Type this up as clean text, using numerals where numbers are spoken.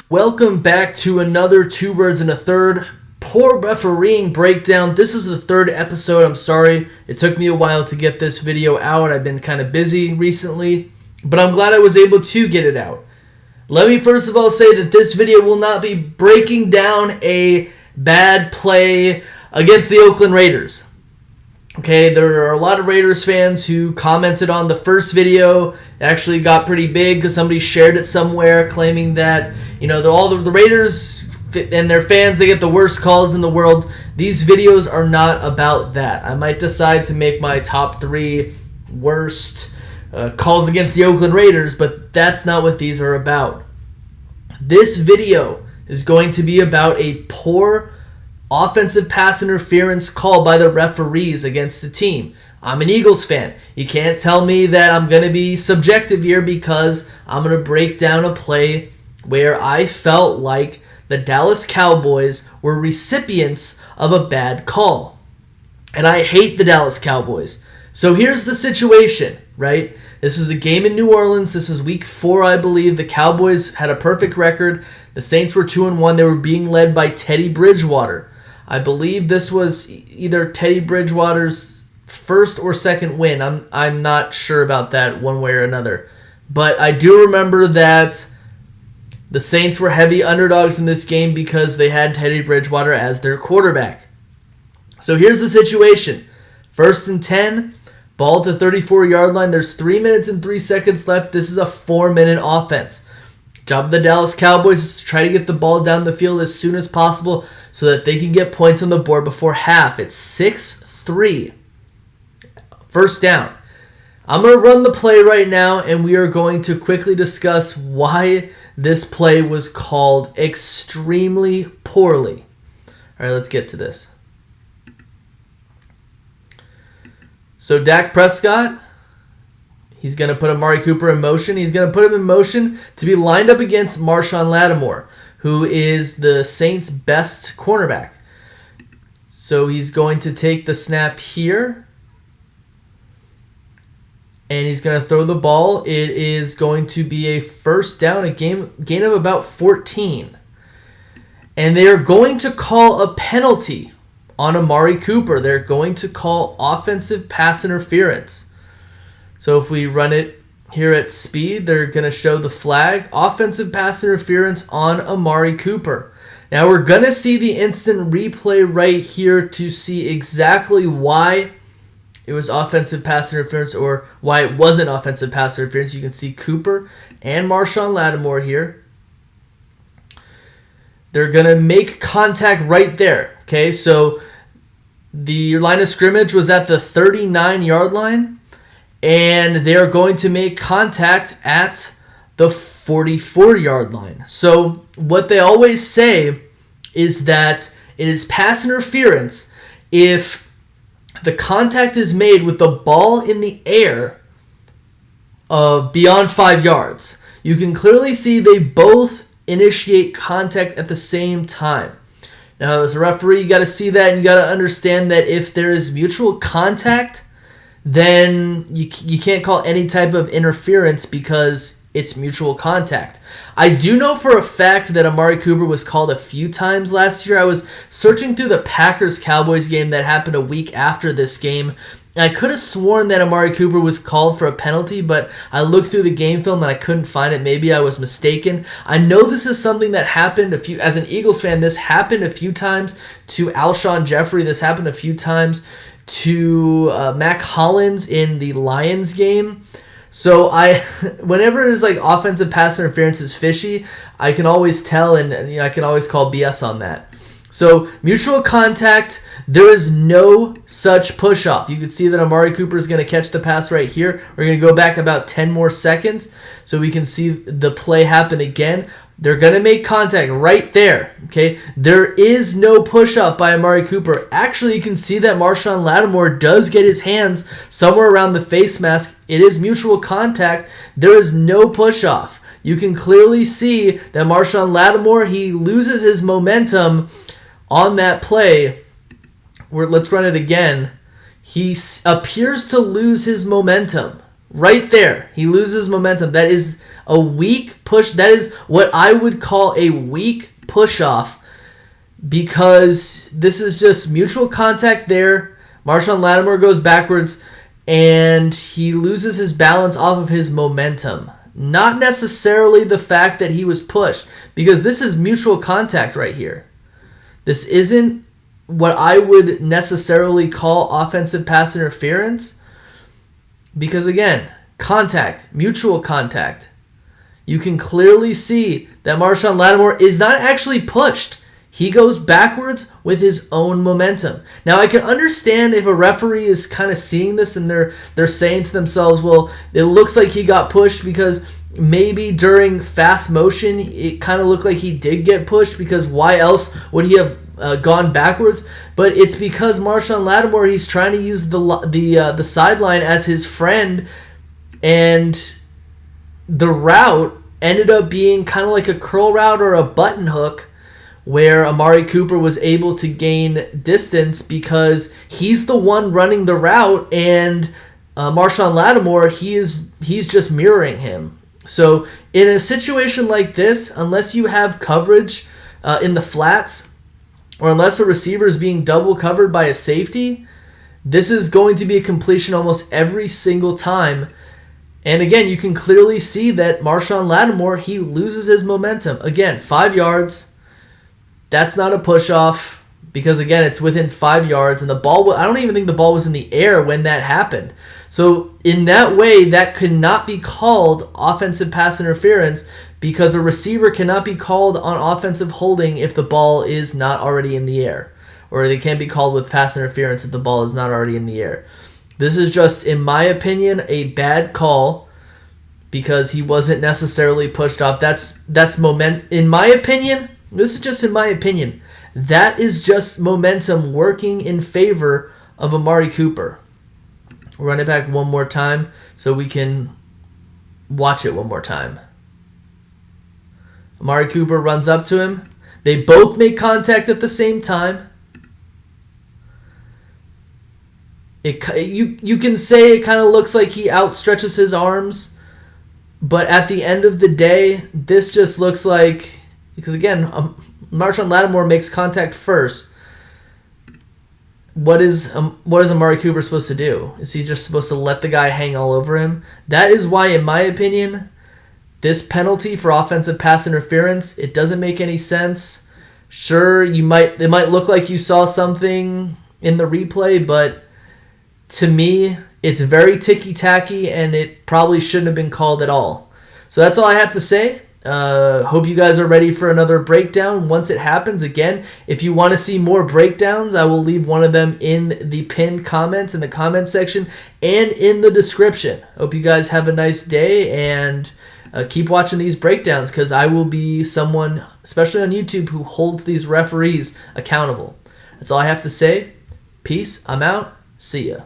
Welcome back to another Two Birds and a Third poor refereeing breakdown. This is the third episode. I'm sorry. It took me a while to get this video out. I've been kind of busy recently, but I'm glad I was able to get it out. Let me first of all say that this video will not be breaking down a bad play against the Oakland Raiders. Okay, there are a lot of Raiders fans who commented on the first video. It actually got pretty big because somebody shared it somewhere claiming that, all the Raiders and their fans, they get the worst calls in the world. These videos are not about that. I might decide to make my top 3 worst calls against the Oakland Raiders, but that's not what these are about. This video is going to be about a poor offensive pass interference call by the referees against the team. I'm an Eagles fan. You can't tell me that I'm going to be subjective here because I'm going to break down a play where I felt like the Dallas Cowboys were recipients of a bad call. And I hate the Dallas Cowboys. So here's the situation, right? This was a game in New Orleans. This was week 4, I believe. The Cowboys had a perfect record. The Saints were 2-1. They were being led by Teddy Bridgewater. I believe this was either Teddy Bridgewater's first or second win. I'm not sure about that one way or another. But I do remember that the Saints were heavy underdogs in this game because they had Teddy Bridgewater as their quarterback. So here's the situation. 1st and 10, ball at the 34-yard line. There's 3 minutes and 3 seconds left. This is a 4-minute offense. Job of the Dallas Cowboys is to try to get the ball down the field as soon as possible so that they can get points on the board before half. It's 6-3. First down. I'm going to run the play right now, and we are going to quickly discuss why this play was called extremely poorly. All right, let's get to this. So Dak Prescott, he's going to put Amari Cooper in motion. He's going to put him in motion to be lined up against Marshawn Lattimore, who is the Saints' best cornerback. So he's going to take the snap here, and he's going to throw the ball. It is going to be a first down, a gain of about 14. And they are going to call a penalty on Amari Cooper. They're going to call offensive pass interference. So if we run it here at speed, they're going to show the flag. Offensive pass interference on Amari Cooper. Now we're going to see the instant replay right here to see exactly why it was offensive pass interference or why it wasn't offensive pass interference. You can see Cooper and Marshawn Lattimore here. They're going to make contact right there. Okay, so the line of scrimmage was at the 39-yard line, and they're going to make contact at the 44-yard line. So what they always say is that it is pass interference if the contact is made with the ball in the air beyond 5 yards. You can clearly see they both initiate contact at the same time. Now, as a referee, you got to see that, and you got to understand that if there is mutual contact, then you can't call any type of interference because it's mutual contact. I do know for a fact that Amari Cooper was called a few times last year. I was searching through the Packers-Cowboys game that happened a week after this game. I could have sworn that Amari Cooper was called for a penalty, but I looked through the game film and I couldn't find it. Maybe I was mistaken. I know this is something that happened as an Eagles fan, this happened a few times to Alshon Jeffrey. This happened a few times to Mac Hollins in the Lions game. So whenever it's like offensive pass interference is fishy, I can always tell, and I can always call BS on that. So mutual contact, there is no such push-off. You can see that Amari Cooper is going to catch the pass right here. We're going to go back about 10 more seconds so we can see the play happen again. They're going to make contact right there. Okay, there is no push-up by Amari Cooper. Actually, you can see that Marshawn Lattimore does get his hands somewhere around the face mask. It is mutual contact. There is no push-off. You can clearly see that Marshawn Lattimore, he loses his momentum on that play. Let's run it again. He appears to lose his momentum. Right there. He loses momentum. That is A weak push. That is what I would call a weak push-off, because this is just mutual contact there. Marshawn Lattimore goes backwards, and he loses his balance off of his momentum. Not necessarily the fact that he was pushed, because this is mutual contact right here. This isn't what I would necessarily call offensive pass interference, because again, contact, mutual contact. You can clearly see that Marshawn Lattimore is not actually pushed. He goes backwards with his own momentum. Now, I can understand if a referee is kind of seeing this and they're saying to themselves, well, it looks like he got pushed because maybe during fast motion it kind of looked like he did get pushed, because why else would he have gone backwards? But it's because Marshawn Lattimore, he's trying to use the sideline as his friend, and the route ended up being kind of like a curl route or a button hook, where Amari Cooper was able to gain distance because he's the one running the route, and Marshawn Lattimore, he's just mirroring him. So in a situation like this, unless you have coverage in the flats, or unless a receiver is being double covered by a safety, this is going to be a completion almost every single time. And again, you can clearly see that Marshawn Lattimore, he loses his momentum. Again, 5 yards. That's not a push-off, because, again, it's within 5 yards. And the ball, I don't even think the ball was in the air when that happened. So in that way, that could not be called offensive pass interference, because a receiver cannot be called on offensive holding if the ball is not already in the air. Or they can't be called with pass interference if the ball is not already in the air. This is just, in my opinion, a bad call, because he wasn't necessarily pushed off. That's moment. In my opinion, this is just in my opinion, that is just momentum working in favor of Amari Cooper. We'll run it back one more time so we can watch it one more time. Amari Cooper runs up to him. They both make contact at the same time. You can say it kind of looks like he outstretches his arms, but at the end of the day, this just looks like, because again, Marshawn Lattimore makes contact first. What is Amari Cooper supposed to do? Is he just supposed to let the guy hang all over him? That is why, in my opinion, this penalty for offensive pass interference, it doesn't make any sense. Sure, it might look like you saw something in the replay, but to me, it's very ticky-tacky, and it probably shouldn't have been called at all. So that's all I have to say. Hope you guys are ready for another breakdown once it happens. Again, if you want to see more breakdowns, I will leave one of them in the pinned comments in the comment section and in the description. Hope you guys have a nice day, and keep watching these breakdowns, because I will be someone, especially on YouTube, who holds these referees accountable. That's all I have to say. Peace. I'm out. See ya.